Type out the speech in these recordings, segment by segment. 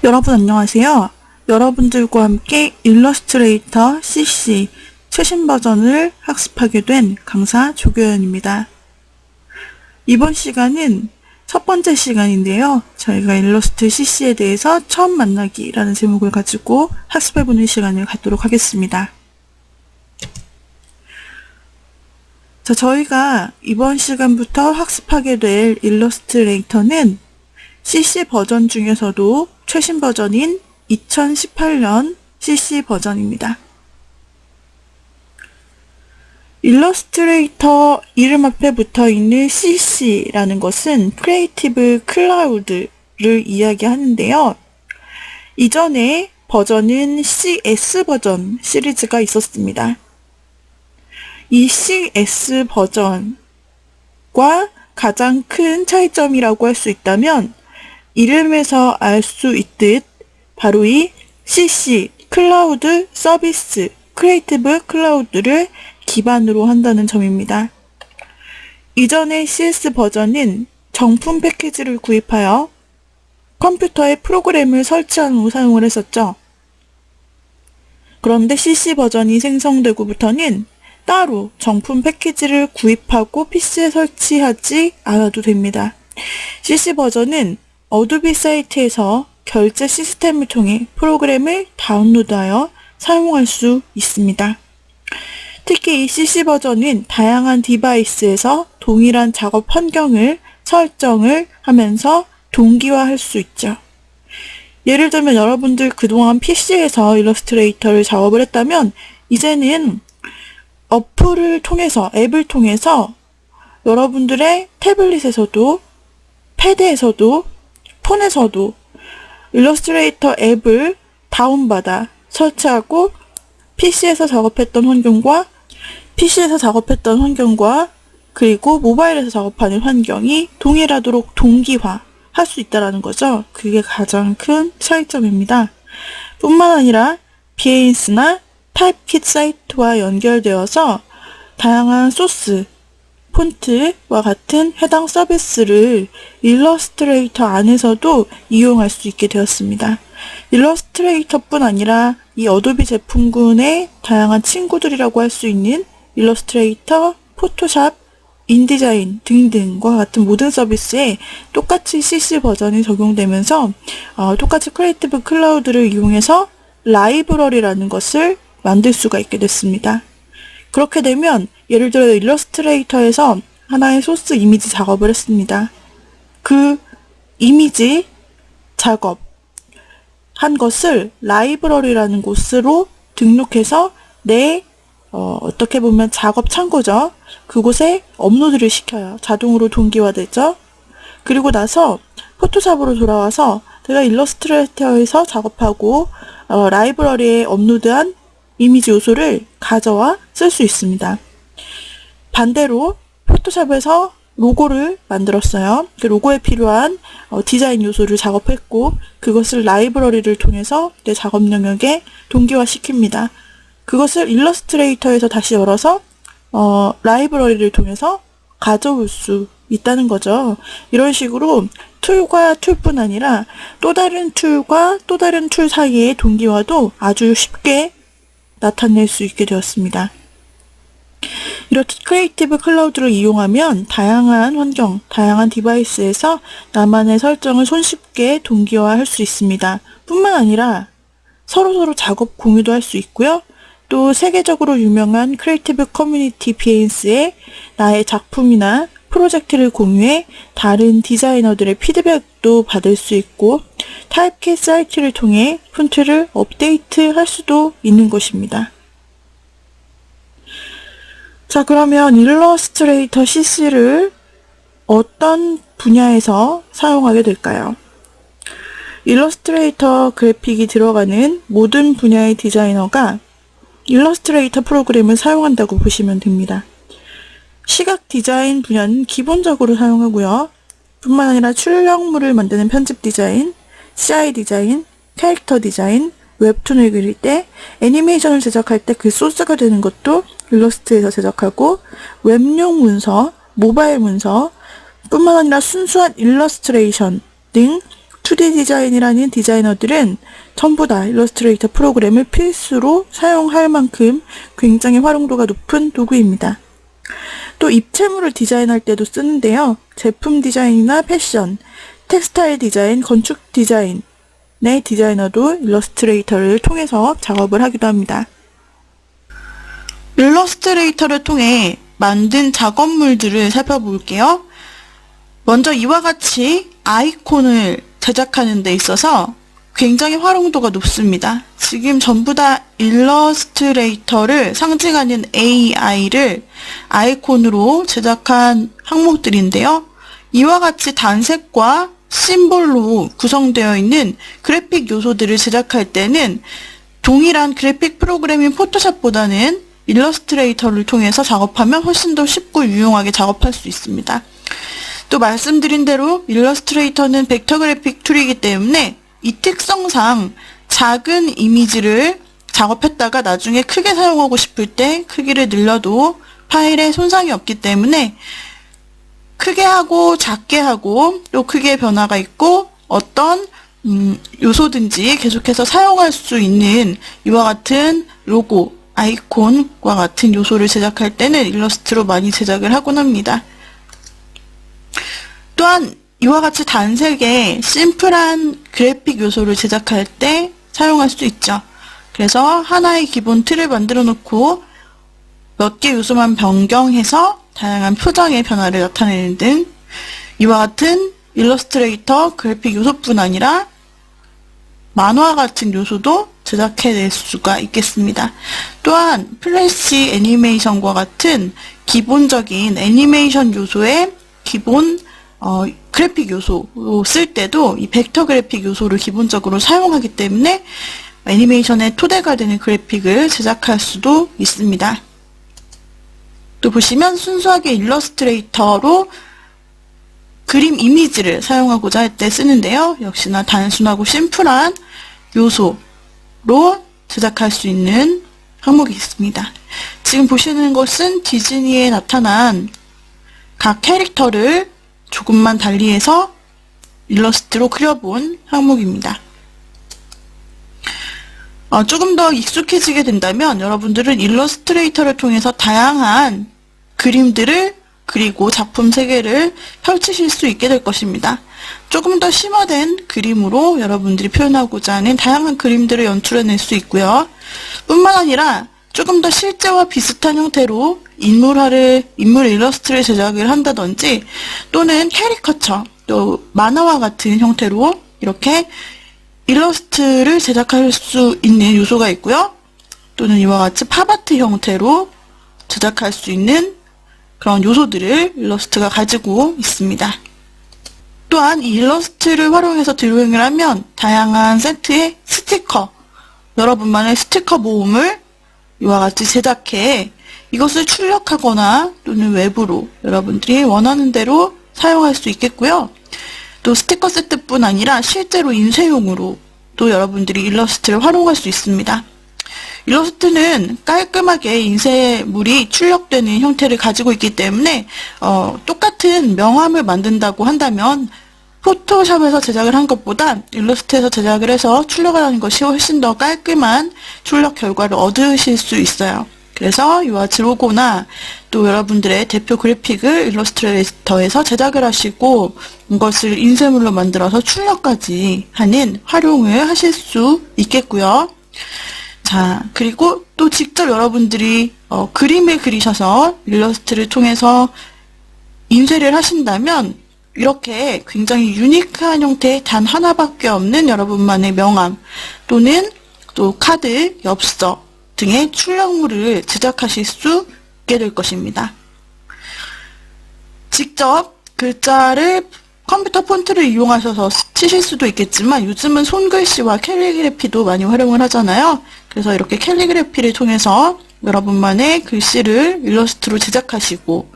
여러분 안녕하세요. 여러분들과 함께 일러스트레이터 CC 최신 버전을 학습하게 된 강사 조교연입니다. 이번 시간은 첫 번째 시간인데요. 저희가 일러스트 CC에 대해서 처음 만나기라는 제목을 가지고 학습해보는 시간을 갖도록 하겠습니다. 자, 저희가 이번 시간부터 학습하게 될 일러스트레이터는 CC 버전 중에서도 최신 버전인 2018년 CC 버전입니다. 일러스트레이터 이름 앞에 붙어 있는 CC라는 것은 크리에이티브 클라우드를 이야기하는데요. 이전에 버전은 CS 버전 시리즈가 있었습니다. 이 CS 버전과 가장 큰 차이점이라고 할 수 있다면 이름에서 알 수 있듯 바로 이 CC, 클라우드 서비스, 크리에이티브 클라우드를 기반으로 한다는 점입니다. 이전의 CS 버전은 정품 패키지를 구입하여 컴퓨터에 프로그램을 설치한 후 사용을 했었죠. 그런데 CC 버전이 생성되고부터는 따로 정품 패키지를 구입하고 PC에 설치하지 않아도 됩니다. CC 버전은 어도비 사이트에서 결제 시스템을 통해 프로그램을 다운로드하여 사용할 수 있습니다. 특히 이 CC 버전은 다양한 디바이스에서 동일한 작업 환경을 설정을 하면서 동기화할 수 있죠. 예를 들면 여러분들 그동안 PC에서 일러스트레이터를 작업을 했다면 이제는 어플을 통해서, 앱을 통해서 여러분들의 태블릿에서도 패드에서도 폰에서도 일러스트레이터 앱을 다운받아 설치하고 PC에서 작업했던 환경과 그리고 모바일에서 작업하는 환경이 동일하도록 동기화할 수 있다는 거죠. 그게 가장 큰 차이점입니다. 뿐만 아니라 비에인스나 타입킷 사이트와 연결되어서 다양한 소스, 폰트와 같은 해당 서비스를 일러스트레이터 안에서도 이용할 수 있게 되었습니다. 일러스트레이터뿐 아니라 이 어도비 제품군의 다양한 친구들이라고 할 수 있는 일러스트레이터, 포토샵, 인디자인 등등과 같은 모든 서비스에 똑같이 CC 버전이 적용되면서 똑같이 크리에이티브 클라우드를 이용해서 라이브러리라는 것을 만들 수가 있게 됐습니다. 그렇게 되면 예를 들어 일러스트레이터에서 하나의 소스 이미지 작업을 했습니다. 그 이미지 작업 한 것을 라이브러리라는 곳으로 등록해서 어떻게 보면 작업 창고죠. 그곳에 업로드를 시켜요. 자동으로 동기화되죠. 그리고 나서 포토샵으로 돌아와서 제가 일러스트레이터에서 작업하고 라이브러리에 업로드한 이미지 요소를 가져와 쓸 수 있습니다. 반대로 포토샵에서 로고를 만들었어요. 그 로고에 필요한 디자인 요소를 작업했고 그것을 라이브러리를 통해서 내 작업 영역에 동기화시킵니다. 그것을 일러스트레이터에서 다시 열어서 라이브러리를 통해서 가져올 수 있다는 거죠. 이런 식으로 툴과 툴뿐 아니라 또 다른 툴과 또 다른 툴 사이의 동기화도 아주 쉽게 나타낼 수 있게 되었습니다. 이렇게 크리에이티브 클라우드를 이용하면 다양한 환경, 다양한 디바이스에서 나만의 설정을 손쉽게 동기화할 수 있습니다. 뿐만 아니라 서로서로 작업 공유도 할 수 있고요. 또 세계적으로 유명한 크리에이티브 커뮤니티 비엔스에 나의 작품이나 프로젝트를 공유해 다른 디자이너들의 피드백도 받을 수 있고 타입킷 사이트를 통해 폰트를 업데이트할 수도 있는 것입니다. 자, 그러면 일러스트레이터 CC를 어떤 분야에서 사용하게 될까요? 일러스트레이터 그래픽이 들어가는 모든 분야의 디자이너가 일러스트레이터 프로그램을 사용한다고 보시면 됩니다. 시각 디자인 분야는 기본적으로 사용하고요. 뿐만 아니라 출력물을 만드는 편집 디자인, CI 디자인, 캐릭터 디자인, 웹툰을 그릴 때, 애니메이션을 제작할 때 그 소스가 되는 것도 일러스트에서 제작하고, 웹용 문서, 모바일 문서, 뿐만 아니라 순수한 일러스트레이션 등 2D 디자인이라는 디자이너들은 전부 다 일러스트레이터 프로그램을 필수로 사용할 만큼 굉장히 활용도가 높은 도구입니다. 또 입체물을 디자인할 때도 쓰는데요. 제품 디자인이나 패션, 텍스타일 디자인, 건축 디자인의 디자이너도 일러스트레이터를 통해서 작업을 하기도 합니다. 일러스트레이터를 통해 만든 작업물들을 살펴볼게요. 먼저 이와 같이 아이콘을 제작하는 데 있어서 굉장히 활용도가 높습니다. 지금 전부 다 일러스트레이터를 상징하는 AI를 아이콘으로 제작한 항목들인데요. 이와 같이 단색과 심볼로 구성되어 있는 그래픽 요소들을 제작할 때는 동일한 그래픽 프로그램인 포토샵보다는 일러스트레이터를 통해서 작업하면 훨씬 더 쉽고 유용하게 작업할 수 있습니다. 또 말씀드린 대로 일러스트레이터는 벡터 그래픽 툴이기 때문에 이 특성상 작은 이미지를 작업했다가 나중에 크게 사용하고 싶을 때 크기를 늘려도 파일에 손상이 없기 때문에 크게 하고 작게 하고 또 크기의 변화가 있고 어떤 요소든지 계속해서 사용할 수 있는 이와 같은 로고, 아이콘과 같은 요소를 제작할 때는 일러스트로 많이 제작을 하곤 합니다. 또한 이와 같이 단색의 심플한 그래픽 요소를 제작할 때 사용할 수 있죠. 그래서 하나의 기본 틀을 만들어 놓고 몇 개 요소만 변경해서 다양한 표정의 변화를 나타내는 등 이와 같은 일러스트레이터 그래픽 요소뿐 아니라 만화 같은 요소도 제작해낼 수가 있겠습니다. 또한 플래시 애니메이션과 같은 기본적인 애니메이션 요소의 기본 그래픽 요소로 쓸 때도 이 벡터 그래픽 요소를 기본적으로 사용하기 때문에 애니메이션의 토대가 되는 그래픽을 제작할 수도 있습니다. 또 보시면 순수하게 일러스트레이터로 그림 이미지를 사용하고자 할 때 쓰는데요. 역시나 단순하고 심플한 요소로 제작할 수 있는 항목이 있습니다. 지금 보시는 것은 디즈니에 나타난 각 캐릭터를 조금만 달리해서 일러스트로 그려본 항목입니다. 조금 더 익숙해지게 된다면 여러분들은 일러스트레이터를 통해서 다양한 그림들을 그리고 작품 세계를 펼치실 수 있게 될 것입니다. 조금 더 심화된 그림으로 여러분들이 표현하고자 하는 다양한 그림들을 연출해낼 수 있고요. 뿐만 아니라 조금 더 실제와 비슷한 형태로 인물 일러스트를 제작을 한다든지 또는 캐리커처, 또 만화와 같은 형태로 이렇게 일러스트를 제작할 수 있는 요소가 있고요. 또는 이와 같이 팝아트 형태로 제작할 수 있는 그런 요소들을 일러스트가 가지고 있습니다. 또한 이 일러스트를 활용해서 드로잉을 하면 다양한 세트의 스티커, 여러분만의 스티커 모음을 이와 같이 제작해 이것을 출력하거나 또는 외부로 여러분들이 원하는 대로 사용할 수 있겠고요. 또 스티커 세트뿐 아니라 실제로 인쇄용으로 또 여러분들이 일러스트를 활용할 수 있습니다. 일러스트는 깔끔하게 인쇄물이 출력되는 형태를 가지고 있기 때문에 똑같은 명함을 만든다고 한다면 포토샵에서 제작을 한 것보다 일러스트에서 제작을 해서 출력을 하는 것이 훨씬 더 깔끔한 출력 결과를 얻으실 수 있어요. 그래서 이와 같이 로고나 또 여러분들의 대표 그래픽을 일러스트레이터에서 제작을 하시고 이것을 인쇄물로 만들어서 출력까지 하는 활용을 하실 수 있겠고요. 자, 그리고 또 직접 여러분들이 그림을 그리셔서 일러스트를 통해서 인쇄를 하신다면 이렇게 굉장히 유니크한 형태의 단 하나밖에 없는 여러분만의 명함 또는 또 카드, 엽서 등의 출력물을 제작하실 수 있게 될 것입니다. 직접 글자를 컴퓨터 폰트를 이용하셔서 치실 수도 있겠지만 요즘은 손글씨와 캘리그래피도 많이 활용을 하잖아요. 그래서 이렇게 캘리그래피를 통해서 여러분만의 글씨를 일러스트로 제작하시고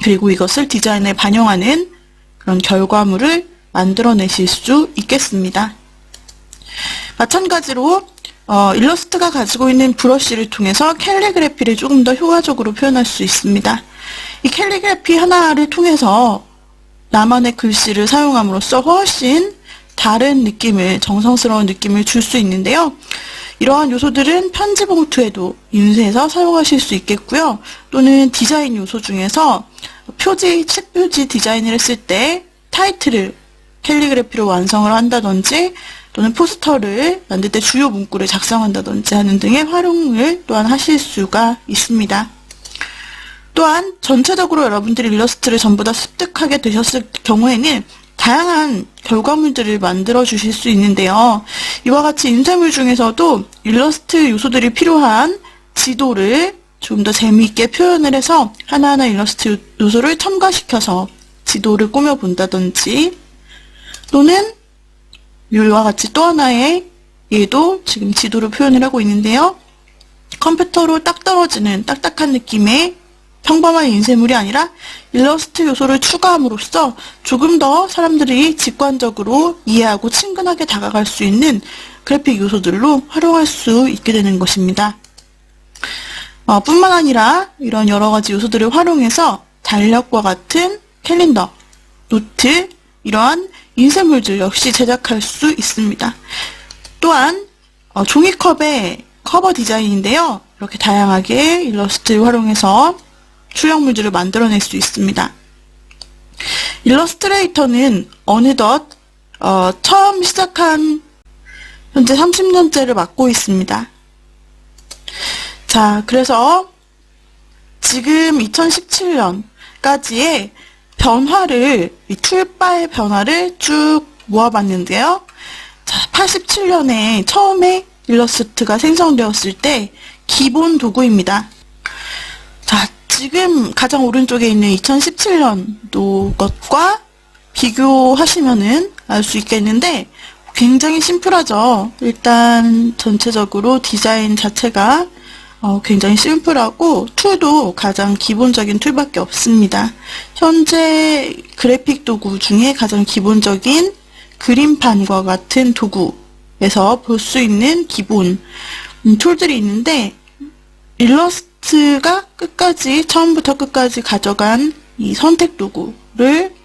그리고 이것을 디자인에 반영하는 그런 결과물을 만들어내실 수 있겠습니다. 마찬가지로 일러스트가 가지고 있는 브러쉬를 통해서 캘리그래피를 조금 더 효과적으로 표현할 수 있습니다. 이 캘리그래피 하나를 통해서 나만의 글씨를 사용함으로써 훨씬 다른 느낌을, 정성스러운 느낌을 줄 수 있는데요. 이러한 요소들은 편지 봉투에도 인쇄해서 사용하실 수 있겠고요. 또는 디자인 요소 중에서 표지, 책 표지 디자인을 했을 때 타이틀을 캘리그래피로 완성을 한다든지 또는 포스터를 만들 때 주요 문구를 작성한다든지 하는 등의 활용을 또한 하실 수가 있습니다. 또한 전체적으로 여러분들이 일러스트를 전부 다 습득하게 되셨을 경우에는 다양한 결과물들을 만들어 주실 수 있는데요. 이와 같이 인쇄물 중에서도 일러스트 요소들이 필요한 지도를 좀 더 재미있게 표현을 해서 하나하나 일러스트 요소를 첨가시켜서 지도를 꾸며본다든지, 또는 이와 같이 또 하나의 얘도 지금 지도를 표현을 하고 있는데요. 컴퓨터로 딱 떨어지는 딱딱한 느낌의 평범한 인쇄물이 아니라 일러스트 요소를 추가함으로써 조금 더 사람들이 직관적으로 이해하고 친근하게 다가갈 수 있는 그래픽 요소들로 활용할 수 있게 되는 것입니다. 뿐만 아니라 이런 여러 가지 요소들을 활용해서 달력과 같은 캘린더, 노트, 이러한 인쇄물들 역시 제작할 수 있습니다. 또한 종이컵의 커버 디자인인데요. 이렇게 다양하게 일러스트를 활용해서 출력물들을 만들어낼 수 있습니다. 일러스트레이터는 어느덧 처음 시작한 현재 30년째를 맡고 있습니다. 자, 그래서 지금 2017년까지의 변화를, 이 툴바의 변화를 쭉 모아봤는데요. 자, 87년에 처음에 일러스트가 생성되었을 때 기본 도구입니다. 자, 지금 가장 오른쪽에 있는 2017년도 것과 비교하시면은 알 수 있겠는데 굉장히 심플하죠. 일단 전체적으로 디자인 자체가 굉장히 심플하고 툴도 가장 기본적인 툴밖에 없습니다. 현재 그래픽 도구 중에 가장 기본적인 그림판과 같은 도구에서 볼 수 있는 기본 툴들이 있는데, 일러스트가 끝까지 처음부터 끝까지 가져간 이 선택 도구를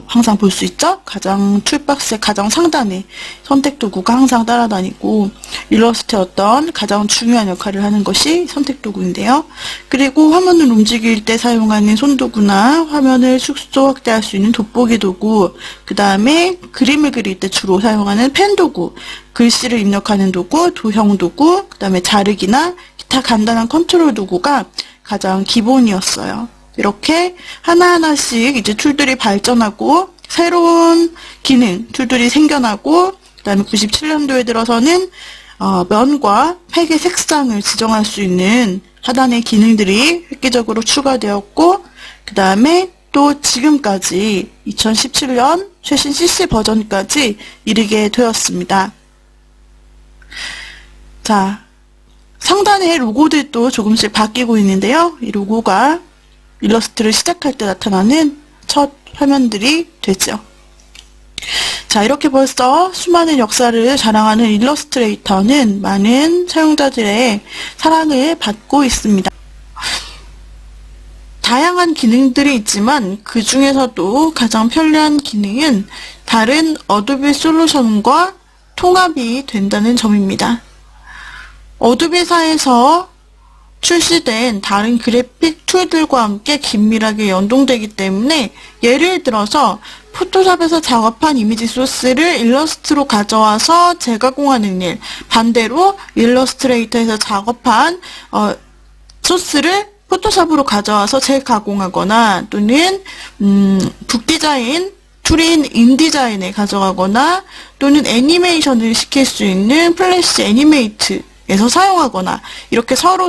항상 볼 수 있죠? 가장 툴박스의 가장 상단에 선택 도구가 항상 따라다니고 일러스트의 어떤 가장 중요한 역할을 하는 것이 선택 도구인데요. 그리고 화면을 움직일 때 사용하는 손도구나 화면을 축소 확대할 수 있는 돋보기 도구, 그 다음에 그림을 그릴 때 주로 사용하는 펜 도구, 글씨를 입력하는 도구, 도형 도구, 그 다음에 자르기나 기타 간단한 컨트롤 도구가 가장 기본이었어요. 이렇게 하나하나씩 이제 툴들이 발전하고 새로운 기능, 툴들이 생겨나고, 그 다음에 97년도에 들어서는 면과 팩의 색상을 지정할 수 있는 하단의 기능들이 획기적으로 추가되었고, 그 다음에 또 지금까지 2017년 최신 CC 버전까지 이르게 되었습니다. 자, 상단의 로고들도 조금씩 바뀌고 있는데요. 이 로고가 일러스트를 시작할 때 나타나는 첫 화면들이 되죠. 자, 이렇게 벌써 수많은 역사를 자랑하는 일러스트레이터는 많은 사용자들의 사랑을 받고 있습니다. 다양한 기능들이 있지만 그 중에서도 가장 편리한 기능은 다른 어도비 솔루션과 통합이 된다는 점입니다. 어도비사에서 출시된 다른 그래픽 툴들과 함께 긴밀하게 연동되기 때문에, 예를 들어서 포토샵에서 작업한 이미지 소스를 일러스트로 가져와서 재가공하는 일, 반대로 일러스트레이터에서 작업한 소스를 포토샵으로 가져와서 재가공하거나, 또는 북디자인 툴인 인디자인에 가져가거나, 또는 애니메이션을 시킬 수 있는 플래시 애니메이트 에서 사용하거나, 이렇게 서로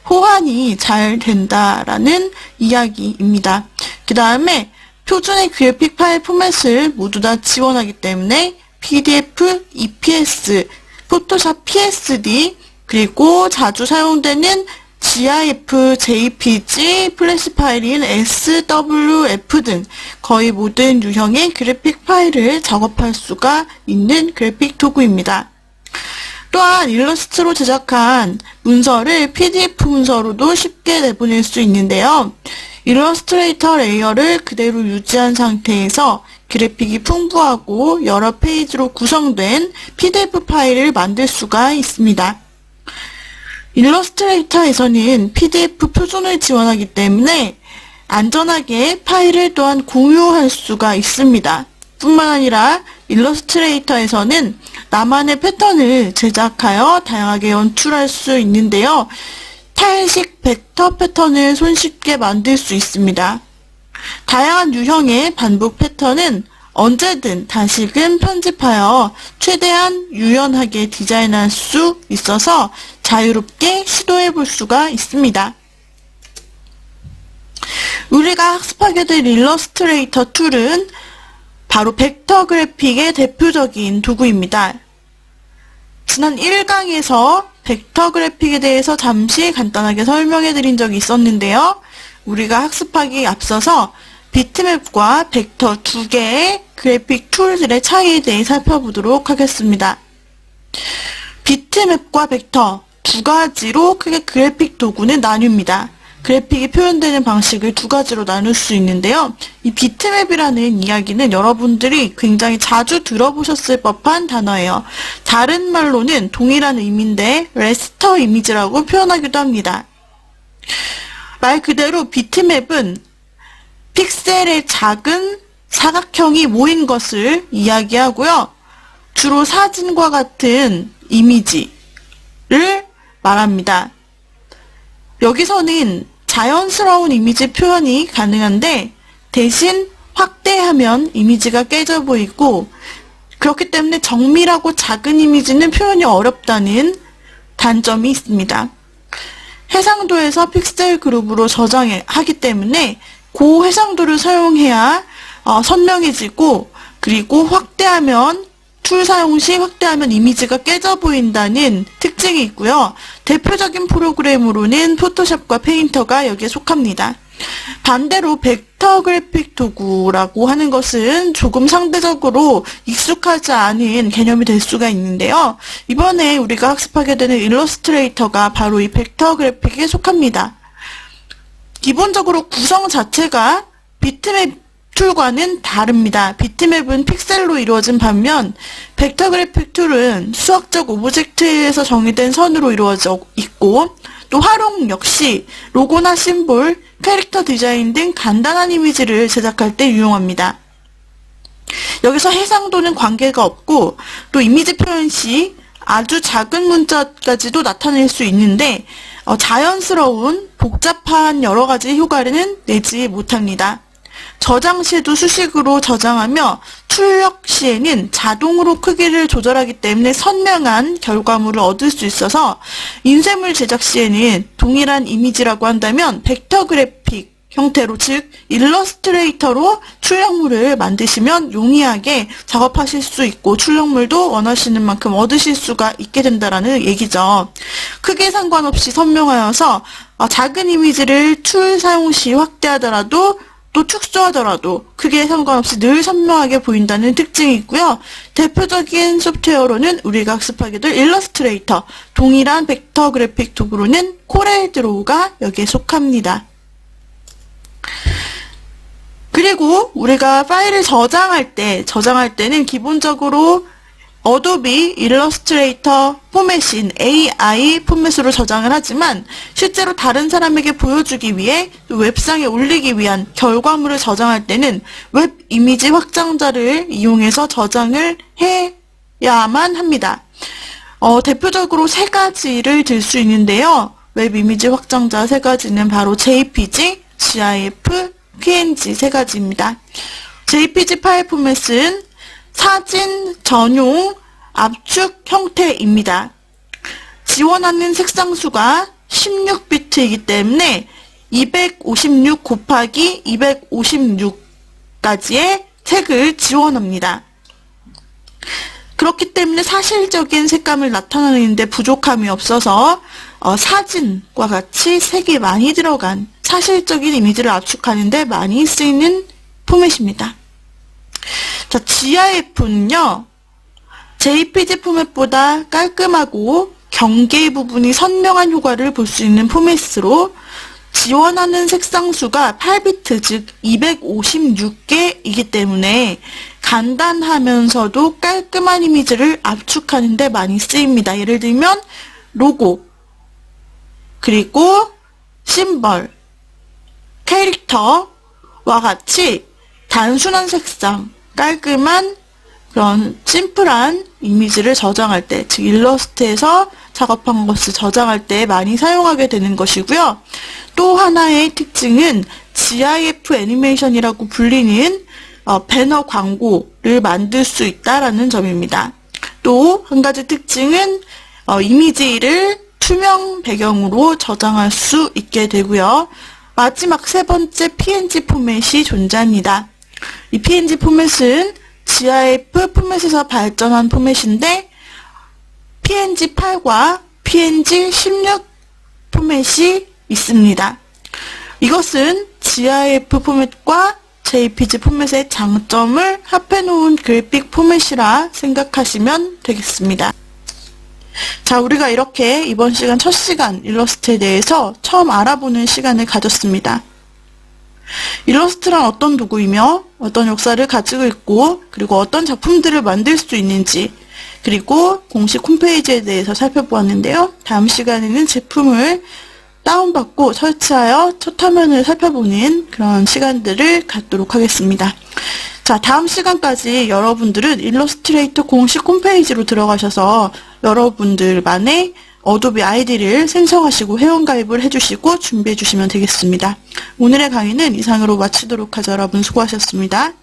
호환이 잘 된다라는 이야기입니다. 그 다음에 표준의 그래픽 파일 포맷을 모두 다 지원하기 때문에 PDF, EPS, 포토샵 PSD, 그리고 자주 사용되는 GIF, JPG, 플래시 파일인 SWF 등 거의 모든 유형의 그래픽 파일을 작업할 수가 있는 그래픽 도구입니다. 또한 일러스트로 제작한 문서를 PDF 문서로도 쉽게 내보낼 수 있는데요. 일러스트레이터 레이어를 그대로 유지한 상태에서 그래픽이 풍부하고 여러 페이지로 구성된 PDF 파일을 만들 수가 있습니다. 일러스트레이터에서는 PDF 표준을 지원하기 때문에 안전하게 파일을 또한 공유할 수가 있습니다. 뿐만 아니라 일러스트레이터에서는 나만의 패턴을 제작하여 다양하게 연출할 수 있는데요. 타일식 벡터 패턴을 손쉽게 만들 수 있습니다. 다양한 유형의 반복 패턴은 언제든 다시금 편집하여 최대한 유연하게 디자인할 수 있어서 자유롭게 시도해 볼 수가 있습니다. 우리가 학습하게 될 일러스트레이터 툴은 바로 벡터 그래픽의 대표적인 도구입니다. 지난 1강에서 벡터 그래픽에 대해서 잠시 간단하게 설명해 드린 적이 있었는데요. 우리가 학습하기에 앞서서 비트맵과 벡터 두 개의 그래픽 툴들의 차이에 대해 살펴보도록 하겠습니다. 비트맵과 벡터 두 가지로 크게 그래픽 도구는 나뉩니다. 그래픽이 표현되는 방식을 두 가지로 나눌 수 있는데요. 이 비트맵이라는 이야기는 여러분들이 굉장히 자주 들어보셨을 법한 단어예요. 다른 말로는 동일한 의미인데 레스터 이미지라고 표현하기도 합니다. 말 그대로 비트맵은 픽셀의 작은 사각형이 모인 것을 이야기하고요. 주로 사진과 같은 이미지를 말합니다. 여기서는 자연스러운 이미지 표현이 가능한데 대신 확대하면 이미지가 깨져 보이고 그렇기 때문에 정밀하고 작은 이미지는 표현이 어렵다는 단점이 있습니다. 해상도에서 픽셀 그룹으로 저장하기 때문에 고해상도를 사용해야 선명해지고 그리고 확대하면 툴 사용 시 확대하면 이미지가 깨져 보인다는 특징이 있고요. 대표적인 프로그램으로는 포토샵과 페인터가 여기에 속합니다. 반대로 벡터 그래픽 도구라고 하는 것은 조금 상대적으로 익숙하지 않은 개념이 될 수가 있는데요. 이번에 우리가 학습하게 되는 일러스트레이터가 바로 이 벡터 그래픽에 속합니다. 기본적으로 구성 자체가 비트맵 툴과는 다릅니다. 비트맵은 픽셀로 이루어진 반면 벡터 그래픽 툴은 수학적 오브젝트에서 정의된 선으로 이루어져 있고 또 활용 역시 로고나 심볼, 캐릭터 디자인 등 간단한 이미지를 제작할 때 유용합니다. 여기서 해상도는 관계가 없고 또 이미지 표현 시 아주 작은 문자까지도 나타낼 수 있는데 자연스러운 복잡한 여러 가지 효과는 내지 못합니다. 저장 시에도 수식으로 저장하며 출력 시에는 자동으로 크기를 조절하기 때문에 선명한 결과물을 얻을 수 있어서 인쇄물 제작 시에는 동일한 이미지라고 한다면 벡터 그래픽 형태로 즉 일러스트레이터로 출력물을 만드시면 용이하게 작업하실 수 있고 출력물도 원하시는 만큼 얻으실 수가 있게 된다라는 얘기죠. 크기에 상관없이 선명하여서 작은 이미지를 툴 사용 시 확대하더라도 또 축소하더라도 크기에 상관없이 늘 선명하게 보인다는 특징이 있고요. 대표적인 소프트웨어로는 우리가 학습하게 될 일러스트레이터, 동일한 벡터 그래픽 도구로는 코렐 드로우가 여기에 속합니다. 그리고 우리가 파일을 저장할 때는 기본적으로 어도비 일러스트레이터 포맷인 AI 포맷으로 저장을 하지만 실제로 다른 사람에게 보여주기 위해 웹상에 올리기 위한 결과물을 저장할 때는 웹 이미지 확장자를 이용해서 저장을 해야만 합니다. 대표적으로 세 가지를 들 수 있는데요. 웹 이미지 확장자 세 가지는 바로 JPG, GIF, PNG 세 가지입니다. JPG 파일 포맷은 사진 전용 압축 형태입니다. 지원하는 색상수가 16비트이기 때문에 256 곱하기 256까지의 색을 지원합니다. 그렇기 때문에 사실적인 색감을 나타내는데 부족함이 없어서 사진과 같이 색이 많이 들어간 사실적인 이미지를 압축하는데 많이 쓰이는 포맷입니다. 자, GIF는요, JPG 포맷보다 깔끔하고 경계 부분이 선명한 효과를 볼 수 있는 포맷으로 지원하는 색상 수가 8비트, 즉 256개이기 때문에 간단하면서도 깔끔한 이미지를 압축하는 데 많이 쓰입니다. 예를 들면 로고, 그리고 심벌, 캐릭터와 같이 단순한 색상, 깔끔한 그런 심플한 이미지를 저장할 때, 즉 일러스트에서 작업한 것을 저장할 때 많이 사용하게 되는 것이고요. 또 하나의 특징은 GIF 애니메이션이라고 불리는 배너 광고를 만들 수 있다라는 점입니다. 또 한 가지 특징은 이미지를 투명 배경으로 저장할 수 있게 되고요. 마지막 세 번째 PNG 포맷이 존재합니다. 이 PNG 포맷은 GIF 포맷에서 발전한 포맷인데 PNG8과 PNG16 포맷이 있습니다. 이것은 GIF 포맷과 JPG 포맷의 장점을 합해놓은 그래픽 포맷이라 생각하시면 되겠습니다. 자, 우리가 이렇게 이번 시간 첫 시간 일러스트에 대해서 처음 알아보는 시간을 가졌습니다. 일러스트란 어떤 도구이며 어떤 역사를 가지고 있고 그리고 어떤 작품들을 만들 수 있는지 그리고 공식 홈페이지에 대해서 살펴보았는데요. 다음 시간에는 제품을 다운받고 설치하여 첫 화면을 살펴보는 그런 시간들을 갖도록 하겠습니다. 자, 다음 시간까지 여러분들은 일러스트레이터 공식 홈페이지로 들어가셔서 여러분들만의 어도비 아이디를 생성하시고 회원가입을 해주시고 준비해 주시면 되겠습니다. 오늘의 강의는 이상으로 마치도록 하죠. 여러분 수고하셨습니다.